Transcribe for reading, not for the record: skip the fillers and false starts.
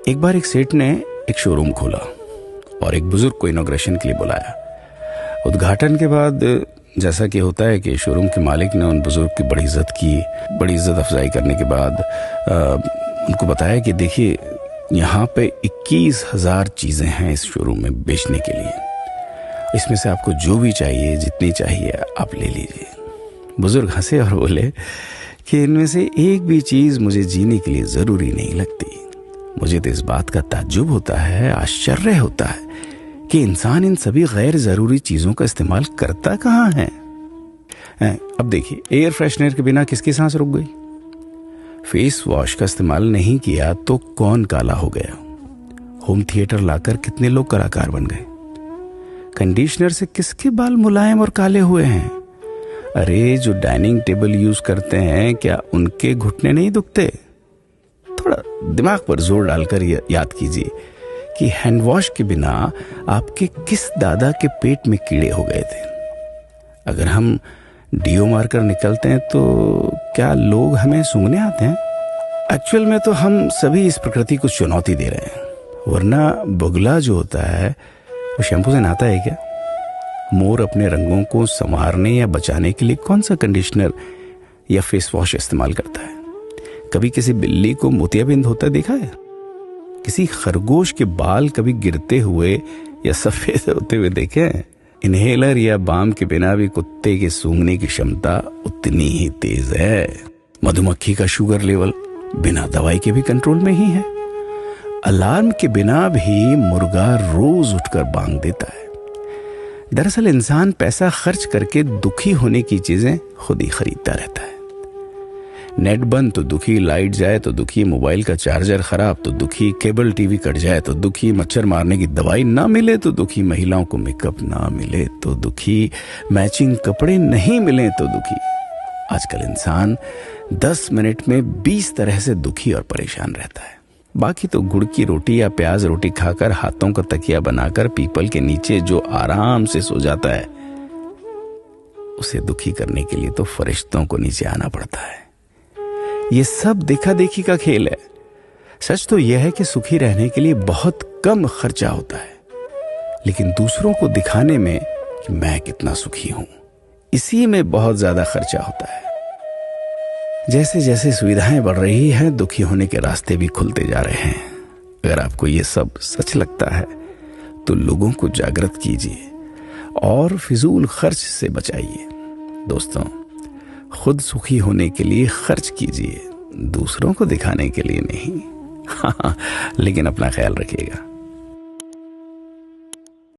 एक बार एक सेठ ने एक शोरूम खोला और एक बुजुर्ग को इनॉग्रेशन के लिए बुलाया। उद्घाटन के बाद जैसा कि होता है कि शोरूम के मालिक ने उन बुजुर्ग की बड़ी इज्जत की। बड़ी इज्जत अफजाई करने के बाद उनको बताया कि देखिए, यहाँ पे 21,000 चीज़ें हैं इस शोरूम में बेचने के लिए। इसमें से आपको जो भी चाहिए, जितनी चाहिए, आप ले लीजिए। बुजुर्ग हंसे और बोले कि इनमें से एक भी चीज़ मुझे जीने के लिए ज़रूरी नहीं लगती। मुझे तो इस बात का ताज्जुब होता है, आश्चर्य होता है कि इंसान इन सभी गैर ज़रूरी चीज़ों का इस्तेमाल करता कहाँ है। अब देखिए, एयर फ्रेशनर के बिना किसकी सांस रुक गई? फेस वॉश का इस्तेमाल नहीं किया तो कौन काला हो गया? होम थिएटर लाकर कितने लोग कलाकार बन गए? कंडीशनर से किसके बाल मुलायम और काले हुए हैं? अरे, जो डाइनिंग टेबल यूज करते हैं, क्या उनके घुटने नहीं दुखते? थोड़ा दिमाग पर जोर डालकर याद कीजिए कि हैंड वॉश के बिना आपके किस दादा के पेट में कीड़े हो गए थे। अगर हम डीओ मारकर निकलते हैं तो क्या लोग हमें सूंघने आते हैं? एक्चुअल में तो हम सभी इस प्रकृति को चुनौती दे रहे हैं, वरना बुगला जो होता है वो शैम्पू से नहाता है क्या? मोर अपने रंगों को संवारने या बचाने के लिए कौन सा कंडीशनर या फेस वॉश इस्तेमाल करता है? कभी किसी बिल्ली को मोतियाबिंद होता देखा है? किसी खरगोश के बाल कभी गिरते हुए या सफेद होते हुए देखे हैं? इनहेलर या बाम के बिना भी कुत्ते के सूंघने की क्षमता उतनी ही तेज है। मधुमक्खी का शुगर लेवल बिना दवाई के भी कंट्रोल में ही है। अलार्म के बिना भी मुर्गा रोज उठकर बांग देता है। दरअसल इंसान पैसा खर्च करके दुखी होने की चीजें खुद ही खरीदता रहता है। नेट बंद तो दुखी, लाइट जाए तो दुखी, मोबाइल का चार्जर खराब तो दुखी, केबल टीवी कट जाए तो दुखी, मच्छर मारने की दवाई ना मिले तो दुखी, महिलाओं को मेकअप ना मिले तो दुखी, मैचिंग कपड़े नहीं मिले तो दुखी। आजकल इंसान 10 मिनट में 20 तरह से दुखी और परेशान रहता है। बाकी तो गुड़ की रोटी या प्याज रोटी खाकर हाथों का तकिया बनाकर पीपल के नीचे जो आराम से सो जाता है, उसे दुखी करने के लिए तो फरिश्तों को नीचे आना पड़ता है। ये सब देखा देखी का खेल है। सच तो यह है कि सुखी रहने के लिए बहुत कम खर्चा होता है, लेकिन दूसरों को दिखाने में कि मैं कितना सुखी हूं, इसी में बहुत ज्यादा खर्चा होता है। जैसे जैसे सुविधाएं बढ़ रही हैं, दुखी होने के रास्ते भी खुलते जा रहे हैं। अगर आपको ये सब सच लगता है तो लोगों को जागृत कीजिए और फिजूल खर्च से बचाइए। दोस्तों, खुद सुखी होने के लिए खर्च कीजिए, दूसरों को दिखाने के लिए नहीं। हाँ, लेकिन अपना ख्याल रखिएगा।